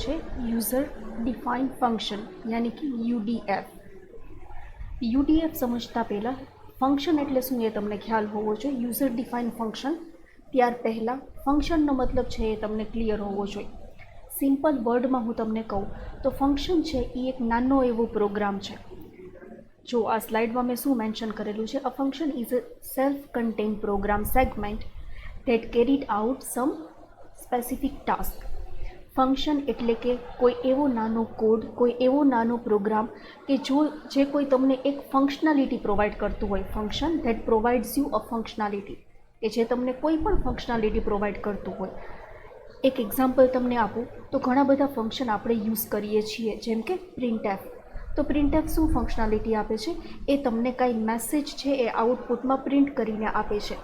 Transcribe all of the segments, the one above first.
છે user define function યાની કે UDF. UDF સમજતા પહેલાં ફંક્શન એટલે શું એ તમને ખ્યાલ હોવો જોઈએ. યુઝર ડિફાઇન ફંક્શન ત્યાર પહેલાં ફંક્શનનો મતલબ છે એ તમને ક્લિયર હોવો જોઈએ. સિમ્પલ વર્ડમાં હું તમને કહું તો ફંક્શન છે એ એક નાનો એવો પ્રોગ્રામ છે. જો આ સ્લાઇડમાં મેં શું મેન્શન કરેલું છે, a function is a self contained program segment that carried out some specific task. Function એટલે કે કોઈ એવો નાનો કોડ, કોઈ એવો નાનો પ્રોગ્રામ કે જે કોઈ તમને એક ફંક્શનાલિટી પ્રોવાઈડ કરતું હોય. Function that provides you a functionality, કે જે તમને કોઈ પણ ફંક્શનાલિટી પ્રોવાઈડ કરતું હોય. એક એક્ઝામ્પલ તમને આપું તો ઘણા બધા ફંક્શન આપણે યુઝ કરીએ છીએ, જેમ કે પ્રિન્ટએફ. તો પ્રિન્ટએફ શું ફંક્શનાલિટી આપે છે? એ તમને કાંઈ મેસેજ છે એ આઉટપુટમાં પ્રિન્ટ કરીને આપે છે.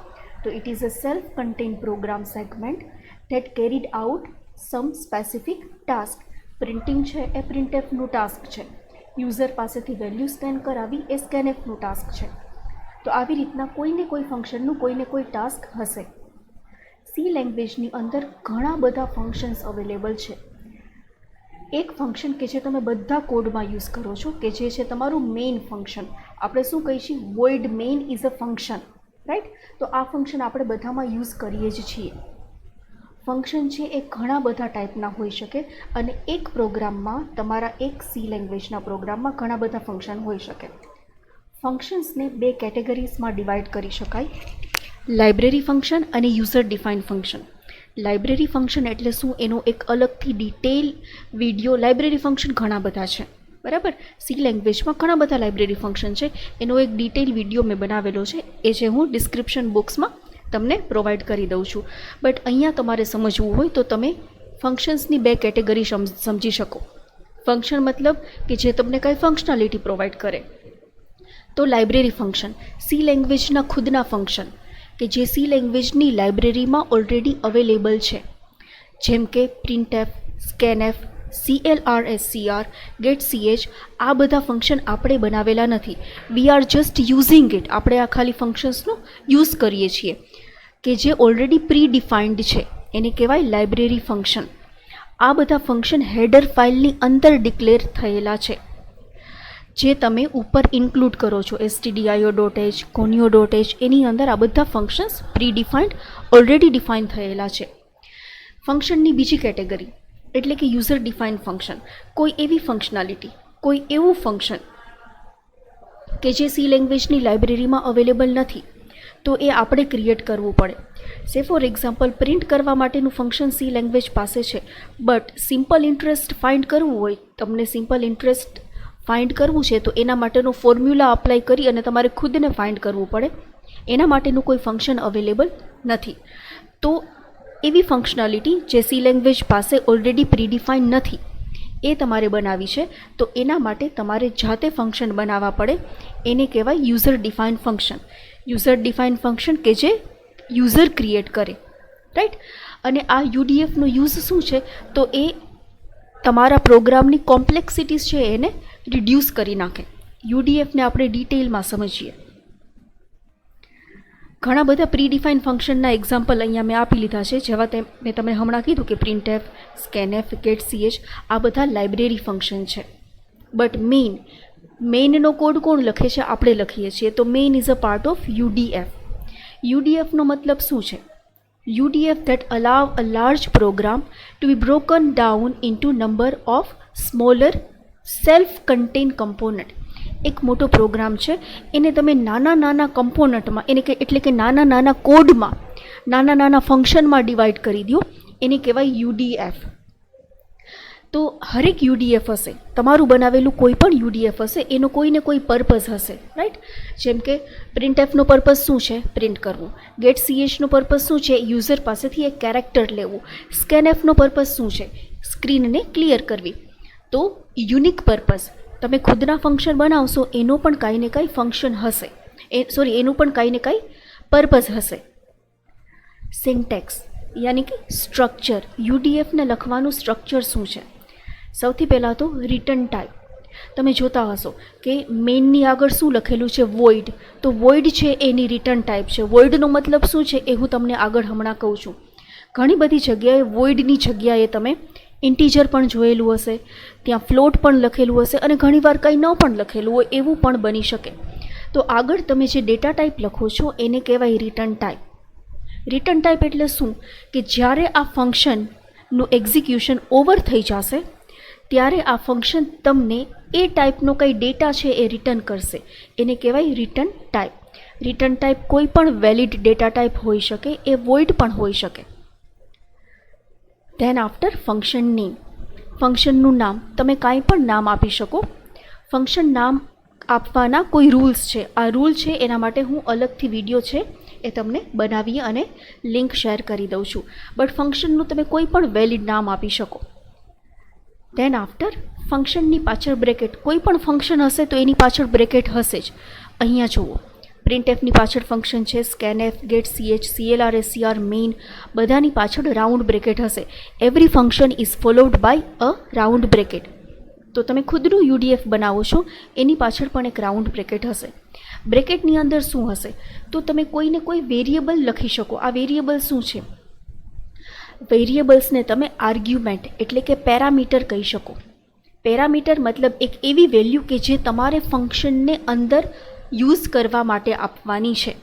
તો it is a self contained program segment that carried out some specific task. Printing છે એ પ્રિન્ટએફનું ટાસ્ક છે. યુઝર પાસેથી વેલ્યુ સ્કેન કરાવી એ સ્કેનએફનું ટાસ્ક છે. તો આવી રીતના કોઈને કોઈ ફંક્શનનું કોઈને કોઈ ટાસ્ક હશે. સી લેંગ્વેજની અંદર ઘણા બધા ફંક્શન્સ અવેલેબલ છે. એક ફંક્શન કે જે તમે બધા કોડમાં યુઝ કરો છો, કે જે છે તમારું મેઇન ફંક્શન. આપણે શું કહીશું? Void main is a function, right? તો આ ફંક્શન આપણે બધામાં યુઝ કરીએ જ છીએ. ફંક્શન છે એ ઘણા બધા ટાઈપના હોઈ શકે અને એક પ્રોગ્રામમાં, તમારા એક સી લેંગ્વેજના પ્રોગ્રામમાં ઘણા બધા ફંક્શન હોઈ શકે. ફંક્શન્સને બે કેટેગરીઝમાં ડિવાઈડ કરી શકાય: લાઇબ્રેરી ફંક્શન અને user define function. Library function એટલે શું? એનો એક અલગથી ડિટેલ વિડીયો. લાઇબ્રેરી ફંક્શન ઘણા બધા છે, બરાબર? સી લેંગ્વેજમાં ઘણા બધા લાઇબ્રેરી ફંક્શન છે. એનો એક ડિટેલ વિડીયો મેં બનાવેલો છે, એ જે હું ડિસ્ક્રિપ્શન બોક્સમાં તમને પ્રોવાઈડ કરી દઉં છું. બટ અહીંયા તમારે સમજવું હોય તો તમે ફંક્શન્સની બે કેટેગરી સમજી શકો. ફંક્શન મતલબ કે જે તમને કાંઈ ફંક્શનાલિટી પ્રોવાઈડ કરે. તો લાઇબ્રેરી ફંક્શન સી લેંગ્વેજના ખુદના ફંક્શન કે જે સી લેંગ્વેજની લાઇબ્રેરીમાં ઓલરેડી અવેલેબલ છે, જેમ કે પ્રિન્ટએફ, સ્કેનએફ, CLRSCR, getch. આ બધા ફંક્શન આપણે બનાવેલા નથી. We are just using it. આપણે આ ખાલી ફંક્શન્સનો યુઝ કરીએ છીએ કે જે ઓલરેડી પ્રી ડિફાઇન્ડ છે. એને કહેવાય લાઇબ્રેરી ફંક્શન. આ બધા ફંક્શન હેડર ફાઇલની અંદર ડિક્લેર થયેલા છે, જે તમે ઉપર ઇન્ક્લુડ કરો છો. stdio.h, conio.h, એની અંદર આ બધા functions pre defined, already define થયેલા છે. ફંક્શનની બીજી કેટેગરી એટલે કે યુઝર ડિફાઇન ફંક્શન. કોઈ એવી ફંક્શનાલિટી, કોઈ એવું ફંક્શન કે જે સી લેંગ્વેજની લાઇબ્રેરીમાં અવેલેબલ નથી, તો એ આપણે ક્રિએટ કરવું પડે. સે ફોર એક્ઝામ્પલ, પ્રિન્ટ કરવા માટેનું ફંક્શન સી લેંગ્વેજ પાસે છે, બટ સિમ્પલ ઇન્ટરેસ્ટ ફાઇન્ડ કરવું હોય, તમને સિમ્પલ ઇન્ટરેસ્ટ ફાઇન્ડ કરવું છે, તો એના માટેનો ફોર્મ્યુલા અપ્લાય કરી અને તમારે ખુદને ફાઇન્ડ કરવું પડે. એના માટેનું કોઈ ફંક્શન અવેલેબલ નથી. તો એવી ફંક્શનાલિટી જે સી લેંગ્વેજ પાસે ઓલરેડી પ્રીડિફાઇન નથી, એ તમારે બનાવી છે. તો એના માટે તમારે જાતે ફંક્શન બનાવવા પડે. એને કહેવાય user define function. User define function કે જે યુઝર ક્રિએટ કરે, રાઈટ? અને આ યુડીએફનો યુઝ શું છે? તો એ તમારા પ્રોગ્રામની કોમ્પ્લેક્સિટીઝ છે એને રિડ્યુસ કરી નાખે. યુડીએફને આપણે ડિટેલમાં સમજીએ. ઘણા બધા પ્રી ડિફાઇન ફંક્શનના એક્ઝામ્પલ અહીંયા મેં આપી લીધા છે, જેવા મેં તમને હમણાં કીધું કે પ્રિન્ટએફ, સ્કેનએફ, getch, આ બધા લાઇબ્રેરી ફંક્શન છે. બટ મેઇનનો કોડ કોણ લખે છે? આપણે લખીએ છીએ. તો main is a part of UDF. યુડીએફનો મતલબ શું છે? UDF that allow a large program to be broken down into number of smaller self-contained component. એક મોટો પ્રોગ્રામ છે, એને તમે નાના નાના કમ્પોનન્ટમાં, એટલે કે નાના નાના કોડમાં, નાના નાના ફંક્શનમાં ડિવાઈડ કરી દો. એને કહેવાય યુડીએફ. તો હરેક યુડીએફ હશે, તમારું બનાવેલું કોઈ પણ યુડીએફ હશે, એનો કોઈને કોઈ પર્પઝ હશે, રાઈટ? જેમ કે પ્રિન્ટએફનો પર્પઝ શું છે? પ્રિન્ટ કરવું. getchનો પર્પઝ શું છે? યુઝર પાસેથી એક કેરેક્ટર લેવું. સ્કેનએફનો પર્પઝ શું છે? સ્ક્રીનને ક્લિયર કરવી. તો યુનિક પર્પઝ. તમે ખુદના ફંક્શન બનાવશો, એનો પણ કાંઈ ને કાંઈ ફંક્શન હશે, એનું પણ કાંઈ ને કાંઈ પર્પઝ હશે. સિન્ટેક્સ યાની કે સ્ટ્રક્ચર. યુડીએફને લખવાનું સ્ટ્રક્ચર શું છે? સૌથી પહેલાં તો રિટર્ન ટાઈપ. તમે જોતા હશો કે મેઇનની આગળ શું લખેલું છે? વોઇડ. તો વોઇડ છે એની રિટર્ન ટાઈપ છે. વોઇડનો મતલબ શું છે એ હું તમને આગળ હમણાં કહું છું. ઘણી બધી જગ્યાએ વોઇડની જગ્યાએ તમે ઇન્ટીજર પણ જોયેલું હશે, ત્યાં ફ્લોટ પણ લખેલું હશે અને ઘણીવાર કંઈ ન પણ લખેલું હોય એવું પણ બની શકે. તો આગળ તમે જે ડેટા ટાઈપ લખો છો એને કહેવાય રિટર્ન ટાઈપ. રિટર્ન ટાઈપ એટલે શું કે જ્યારે આ ફંક્શનનું એક્ઝિક્યુશન ઓવર થઈ જશે ત્યારે આ ફંક્શન તમને એ ટાઈપનો કંઈ ડેટા છે એ રિટર્ન કરશે, એને કહેવાય રિટર્ન ટાઈપ. રિટર્ન ટાઈપ કોઈ પણ વેલિડ ડેટા ટાઈપ હોઈ શકે, એ વોઇડ પણ હોઈ શકે. Than after function name. ફંક્શનનું નામ તમે કાંઈ પણ નામ આપી શકો. ફંક્શન નામ આપવાના કોઈ રૂલ્સ છે. આ રૂલ છે એના માટે હું અલગથી વિડીયો છે એ તમને બનાવી અને લિંક શેર કરી દઉં છું. બટ ફંક્શનનું તમે કોઈ પણ વેલિડ નામ આપી શકો. ધેન આફ્ટર ફંક્શનની પાછળ બ્રેકેટ. કોઈ પણ ફંક્શન હશે તો એની પાછળ બ્રેકેટ હશે જ. અહીંયા જુઓ, પ્રિન્ટએફની પાછળ ફંક્શન છે, scanf, get ch, clr, scr, main, બધાની પાછળ રાઉન્ડ બ્રેકેટ હશે. Every function is followed by a round bracket. તો તમે ખુદનું યુડીએફ બનાવો છો એની પાછળ પણ એક રાઉન્ડ બ્રેકેટ હશે. બ્રેકેટની અંદર શું હશે તો તમે કોઈને કોઈ વેરિયેબલ લખી શકો. આ વેરિયેબલ શું છે? વેરિયેબલ્સને તમે આર્ગ્યુમેન્ટ એટલે કે પેરામીટર કહી શકો. પેરામીટર મતલબ એક એવી વેલ્યુ કે જે તમારે ફંક્શનને અંદર યુઝ કરવા માટે આપવાની છે.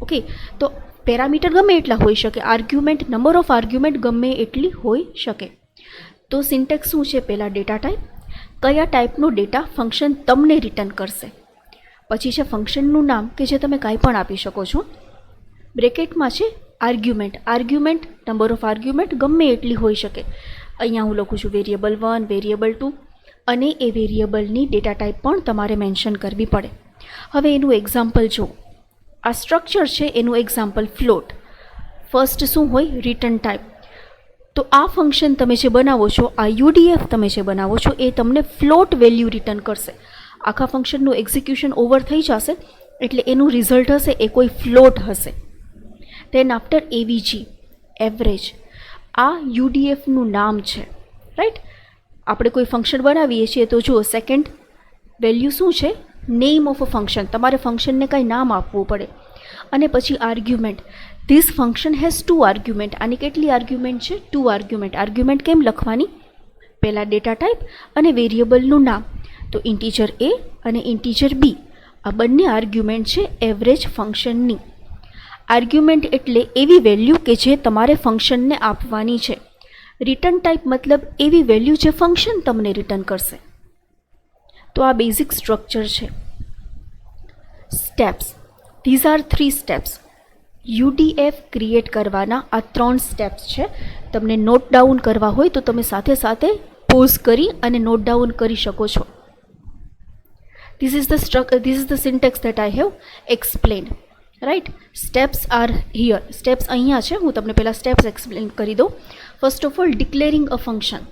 ઓકે, તો પેરામીટર ગમે એટલા હોઈ શકે. આર્ગ્યુમેન્ટ, નંબર ઓફ આર્ગ્યુમેન્ટ ગમે એટલી હોઈ શકે. તો સિન્ટેક્સ શું છે? પહેલાં ડેટા ટાઈપ, કયા ટાઈપનો ડેટા ફંક્શન તમને રિટર્ન કરશે. પછી છે ફંક્શનનું નામ કે જે તમે કાંઈ પણ આપી શકો છો. બ્રેકેટમાં છે argument. Argument, number of argument ગમે એટલી હોઈ શકે. અહીંયા હું લખું છું વેરિયેબલ 1, વેરિયેબલ 2 અને એ વેરિયેબલની ડેટા ટાઈપ પણ તમારે મેન્શન કરવી પડે. હવે એનું એક્ઝામ્પલ જો, આ સ્ટ્રક્ચર છે એનું એક્ઝામ્પલ ફ્લોટ. ફર્સ્ટ શું હોય? Return type. તો આ ફંક્શન તમે જે બનાવો છો, આ યુડીએફ તમે જે બનાવો છો એ તમને ફ્લોટ વેલ્યુ રિટર્ન કરશે. આખા ફંક્શનનું એક્ઝિક્યુશન ઓવર થઈ જશે એટલે એનું રિઝલ્ટ હશે એ કોઈ ફ્લોટ હશે. Than after એવીજી, average. આ યુડીએફનું નામ છે, રાઈટ? આપણે કોઈ ફંક્શન બનાવીએ છીએ તો જુઓ, સેકન્ડ વેલ્યુ શું છે? Name of a function. તમારે ફંક્શનને કાંઈ નામ આપવું પડે. અને પછી argument. This function has 2 argument. આની કેટલી આર્ગ્યુમેન્ટ છે? 2 આર્ગ્યુમેન્ટ. આર્ગ્યુમેન્ટ કેમ લખવાની? પહેલાં ડેટા ટાઈપ અને વેરિયેબલનું નામ. તો ઇન્ટીજર a અને ઇન્ટીજર b આ બંને આર્ગ્યુમેન્ટ છે એવરેજ ફંક્શનની. આર્ગ્યુમેન્ટ એટલે એવી વેલ્યુ કે જે તમારે ફંક્શનને આપવાની છે. રિટર્ન ટાઈપ મતલબ એવી વેલ્યુ જે ફંક્શન તમને રિટર્ન કરશે. તો આ બેઝિક સ્ટ્રક્ચર છે. Steps. These are 3 steps. UDF create કરવાના આ 3 સ્ટેપ્સ છે. તમને નોટ ડાઉન કરવા હોય તો તમે સાથે સાથે પોઝ કરી અને નોટ ડાઉન કરી શકો છો. This is the syntax that I have explained, right? Steps are here. Steps અહીંયા છે. હું તમને પહેલાં સ્ટેપ્સ એક્સપ્લેન કરી દઉં. First of all, declaring a function.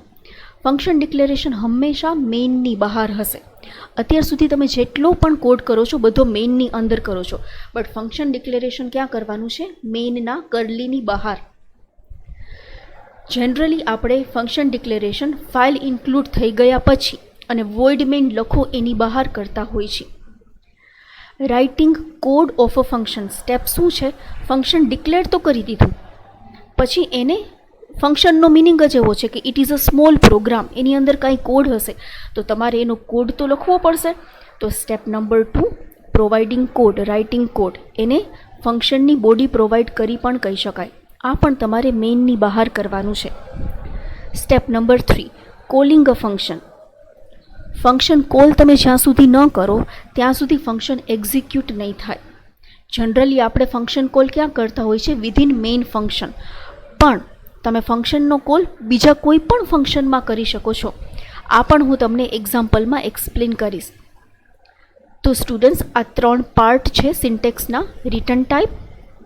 Function declaration હંમેશા મેઇનની બહાર હશે. અત્યાર સુધી તમે જેટલો પણ કોડ કરો છો બધો મેઇનની અંદર કરો છો, બટ ફંક્શન ડિક્લેરેશન ક્યાં કરવાનું છે? મેઇનના કર્લીની બહાર. જનરલી આપણે ફંક્શન ડિક્લેરેશન ફાઇલ ઇન્ક્લુડ થઈ ગયા પછી અને વોઇડ મેઇન લખો એની બહાર કરતા હોય છે. Writing code of a function. Step શું છે? ફંક્શન ડિક્લેર તો કરી દીધું, પછી એને ફંક્શનનો મિનિંગ જ એવો છે કે it is a small program. એની અંદર કાંઈ કોડ હશે તો તમારે એનો કોડ તો લખવો પડશે. તો step number 2, providing code, writing code. એને ફંક્શનની બોડી પ્રોવાઈડ કરી પણ કહી શકાય. આ પણ તમારે મેઇનની બહાર કરવાનું છે. Step number 3, calling a function. Function call તમે જ્યાં સુધી ન કરો ત્યાં સુધી ફંક્શન એક્ઝિક્યુટ નહીં થાય. જનરલી આપણે ફંક્શન કોલ ક્યાં કરતા હોય છે? Within main function. પણ તમે ફંક્શનનો કોલ બીજા કોઈ પણ ફંક્શનમાં કરી શકો છો. આ પણ હું તમને એક્ઝામ્પલમાં એક્સપ્લેન કરીશ. તો સ્ટુડન્ટ્સ, આ 3 પાર્ટ છે સિન્ટેક્સના. રિટર્ન ટાઈપ,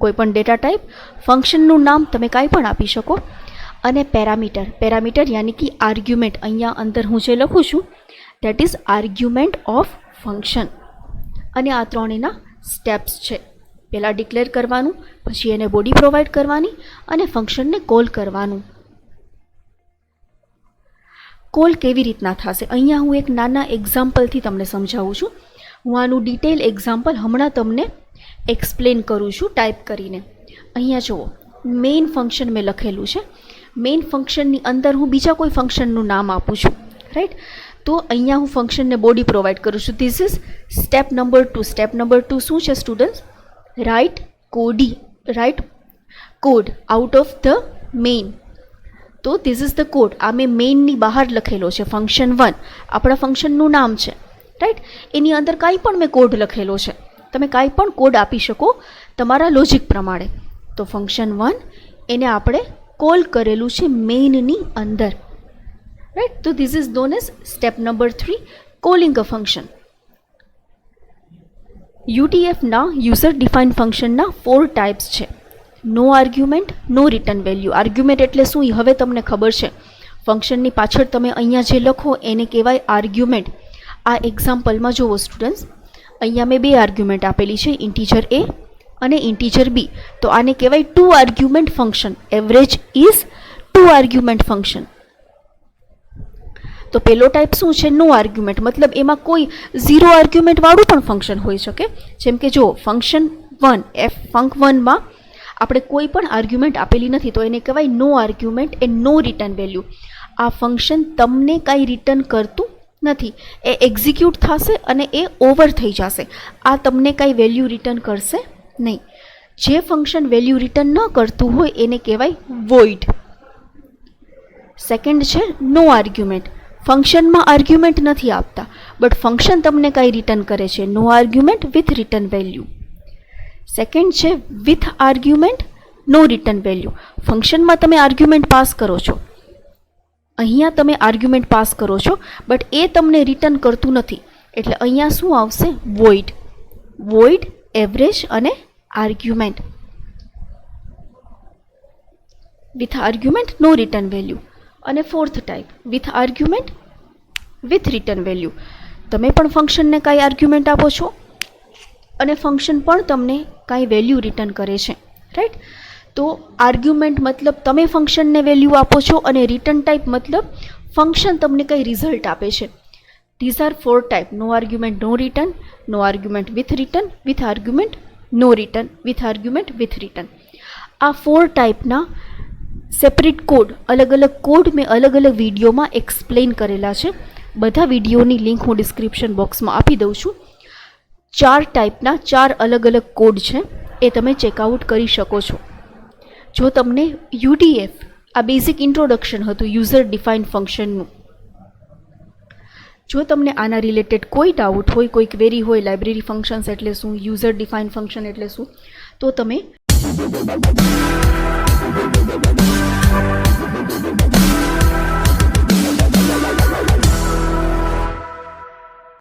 કોઈ પણ ડેટા ટાઈપ, ફંક્શનનું નામ તમે કાંઈ પણ આપી શકો, અને પેરામીટર. પેરામીટર યાની કે આર્ગ્યુમેન્ટ. અહીંયા અંદર હું જે લખું છું that is argument of function. અને આ 3 એના સ્ટેપ્સ છે. પહેલાં ડિક્લેર કરવાનું, પછી એને બોડી પ્રોવાઈડ કરવાની અને ફંક્શનને કોલ કરવાનું. કોલ કેવી રીતના થશે? અહીંયા હું એક નાના એક્ઝામ્પલથી તમને સમજાવું છું. હું આનું ડિટેલ એક્ઝામ્પલ હમણાં તમને એક્સપ્લેન કરું છું ટાઈપ કરીને. અહીંયા જુઓ, મેઇન ફંક્શન મેં લખેલું છે. મેઇન ફંક્શનની અંદર હું બીજા કોઈ ફંક્શનનું નામ આપું છું, રાઈટ. તો અહીંયા હું ફંક્શનને બોડી પ્રોવાઈડ કરું છું. This is step number 2. Step number 2 શું છે students? Write code out of the main. તો ધીસ ઇઝ ધ કોડ. આ મેં મેઇનની બહાર લખેલો છે. ફંક્શન 1 આપણા ફંક્શનનું નામ છે, રાઈટ. એની અંદર કાંઈ પણ મેં કોડ લખેલો છે. તમે કાંઈ પણ કોડ આપી શકો તમારા લોજિક પ્રમાણે. તો ફંક્શન 1 એને આપણે કોલ કરેલું છે મેઇનની અંદર, રાઈટ. તો this is known as step number 3, calling a function. યુટીએફના યુઝર ડિફાઇન ફંક્શનના 4 ટાઈપ્સ છે. No argument, no return value. Argument એટલે શું એ હવે તમને ખબર છે. ફંક્શનની પાછળ તમે અહીંયા જે લખો એને કહેવાય આર્ગ્યુમેન્ટ. આ એક્ઝામ્પલમાં જુઓ સ્ટુડન્ટ્સ, અહીંયા મેં 2 આર્ગ્યુમેન્ટ આપેલી છે, ઇન્ટીજર એ અને ઇન્ટીજર બી. તો આને કહેવાય 2 argument function. Average is 2 argument function. તો પેલો ટાઈપ શું છે? No argument. મતલબ એમાં કોઈ 0 આર્ગ્યુમેન્ટ વાળું પણ ફંક્શન હોઈ શકે. જેમ કે જો ફંક્શન 1 ફંક 1માં આપણે કોઈ પણ આર્ગ્યુમેન્ટ આપેલી નથી, તો એને કહેવાય no argument and no return value. આ ફંક્શન તમને કાંઈ રિટર્ન કરતું નથી. એ એક્ઝિક્યુટ થશે અને એ ઓવર થઈ જશે. આ તમને કાંઈ વેલ્યુ રિટર્ન કરશે નહીં. જે ફંક્શન વેલ્યુ રિટર્ન ન કરતું હોય એને કહેવાય વોઇડ. સેકન્ડ છે નો આર્ગ્યુમેન્ટ. ફંક્શનમાં આર્ગ્યુમેન્ટ નથી આપતા, બટ ફંક્શન તમને કાંઈ રિટર્ન કરે છે. No argument with return value. Second છે with argument no return value. ફંક્શનમાં તમે આર્ગ્યુમેન્ટ પાસ કરો છો, અહીંયા તમે આર્ગ્યુમેન્ટ પાસ કરો છો, બટ એ તમને રિટર્ન કરતું નથી. એટલે અહીંયા શું આવશે? વોઇડ, એવરેજ અને argument. With argument no return value. અને fourth type with argument with return value. તમે પણ ફંક્શનને કાંઈ આર્ગ્યુમેન્ટ આપો છો અને ફંક્શન પણ તમને કાંઈ વેલ્યુ રિટર્ન કરે છે, રાઈટ. તો આર્ગ્યુમેન્ટ મતલબ તમે ફંક્શનને વેલ્યુ આપો છો અને રિટર્ન ટાઈપ મતલબ ફંક્શન તમને કંઈ રિઝલ્ટ આપે છે. These are 4 type. No argument no return, no argument with return, with argument no return, with argument with return. આ 4 ટાઈપના સેપરેટ કોડ, અલગ અલગ કોડ મેં અલગ અલગ વિડીયોમાં એક્સપ્લેન કરેલા છે. બધા વિડીયોની લિંક હું ડિસ્ક્રિપ્શન બોક્સમાં આપી દઉં છું. 4 ટાઈપના 4 અલગ અલગ કોડ છે, એ તમે ચેકઆઉટ કરી શકો છો. જો તમને યુડીએફ, આ બેઝિક ઇન્ટ્રોડક્શન હતું યુઝર ડિફાઇન ફંક્શનનું. જો તમને આના રિલેટેડ કોઈ ડાઉટ હોય, કોઈ ક્વેરી હોય, લાઇબ્રેરી ફંક્શન્સ એટલે શું, યુઝર ડિફાઇન ફંક્શન એટલે શું, તો તમે